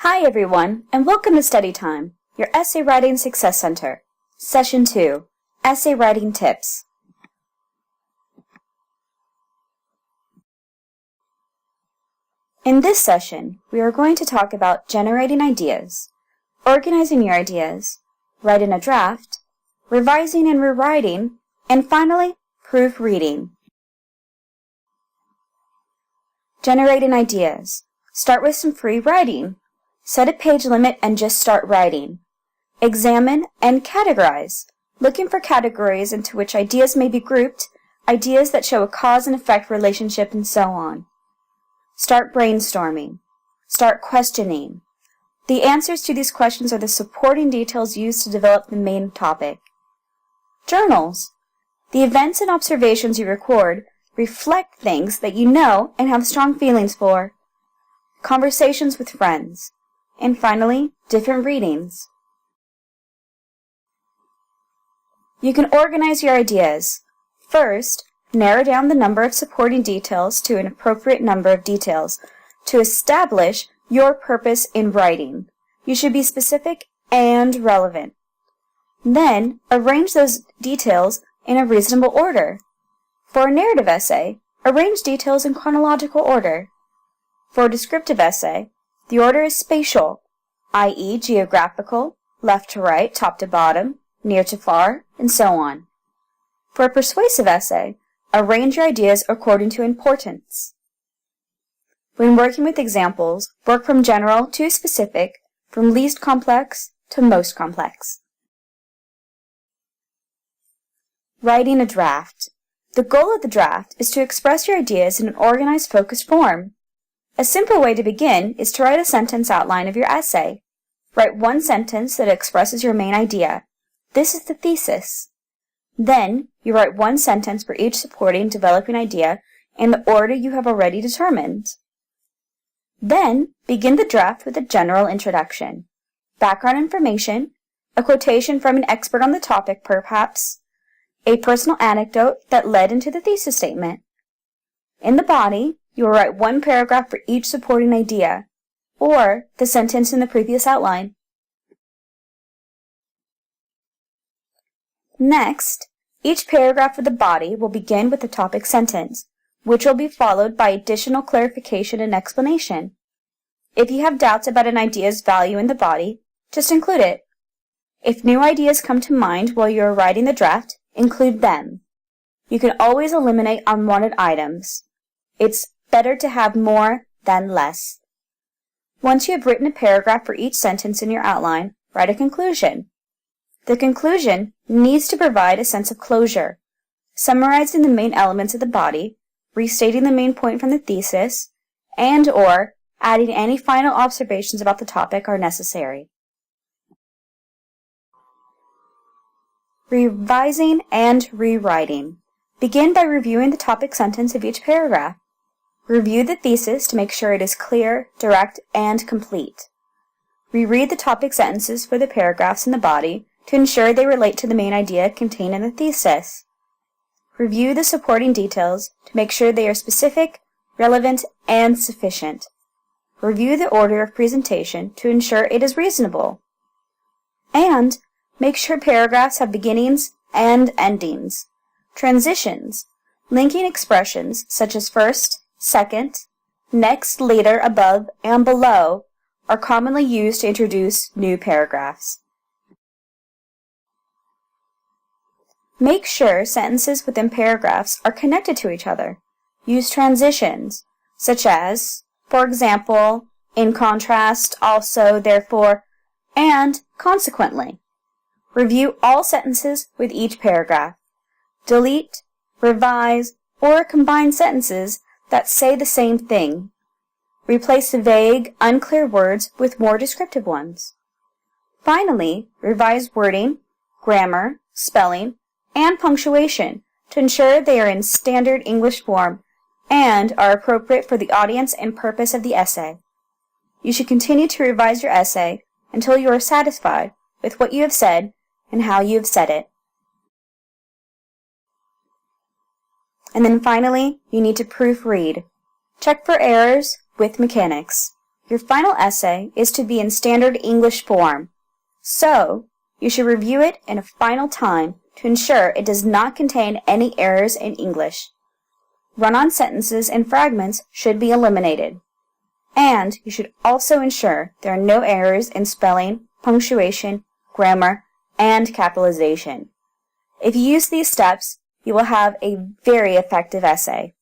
Hi everyone, and welcome to Study Time, your Essay Writing Success Center. Session 2, Essay Writing Tips. In this session, we are going to talk about generating ideas, organizing your ideas, writing a draft, revising and rewriting, and finally, proofreading. Generating ideas. Start with some free writing. Set a page limit and just start writing. Examine and categorize, looking for categories into which ideas may be grouped, ideas that show a cause and effect relationship, and so on. Start brainstorming. Start questioning. The answers to these questions are the supporting details used to develop the main topic. Journals. The events and observations you record reflect things that you know and have strong feelings for. Conversations with friends. And finally, different readings. You can organize your ideas. First, narrow down the number of supporting details to an appropriate number of details to establish your purpose in writing. You should be specific and relevant. Then, arrange those details in a reasonable order. For a narrative essay, arrange details in chronological order. For a descriptive essay, the order is spatial, i.e. geographical, left to right, top to bottom, near to far, and so on. For a persuasive essay, arrange your ideas according to importance. When working with examples, work from general to specific, from least complex to most complex. Writing a draft. The goal of the draft is to express your ideas in an organized, focused form. A simple way to begin is to write a sentence outline of your essay. Write one sentence that expresses your main idea. This is the thesis. Then, you write one sentence for each supporting developing idea in the order you have already determined. Then, begin the draft with a general introduction, background information, a quotation from an expert on the topic perhaps, a personal anecdote that led into the thesis statement. In the body, you will write one paragraph for each supporting idea, or the sentence in the previous outline. Next, each paragraph of the body will begin with the topic sentence, which will be followed by additional clarification and explanation. If you have doubts about an idea's value in the body, just include it. If new ideas come to mind while you are writing the draft, include them. You can always eliminate unwanted items. It's better to have more than less. Once you have written a paragraph for each sentence in your outline, write a conclusion. The conclusion needs to provide a sense of closure, summarizing the main elements of the body, restating the main point from the thesis, and/or adding any final observations about the topic are necessary. Revising and rewriting. Begin by reviewing the topic sentence of each paragraph. Review the thesis to make sure it is clear, direct, and complete. Reread the topic sentences for the paragraphs in the body to ensure they relate to the main idea contained in the thesis. Review the supporting details to make sure they are specific, relevant, and sufficient. Review the order of presentation to ensure it is reasonable. And make sure paragraphs have beginnings and endings. Transitions, linking expressions such as first, second, next, later, above, and below are commonly used to introduce new paragraphs. Make sure sentences within paragraphs are connected to each other. Use transitions, such as, for example, in contrast, also, therefore, and consequently. Review all sentences with each paragraph. Delete, revise, or combine sentences that say the same thing. Replace the vague, unclear words with more descriptive ones. Finally, revise wording, grammar, spelling, and punctuation to ensure they are in standard English form and are appropriate for the audience and purpose of the essay. You should continue to revise your essay until you are satisfied with what you have said and how you have said it. And then finally, you need to proofread. Check for errors with mechanics. Your final essay is to be in standard English form, so you should review it in a final time to ensure it does not contain any errors in English. Run-on sentences and fragments should be eliminated. And you should also ensure there are no errors in spelling, punctuation, grammar, and capitalization. If you use these steps, you will have a very effective essay.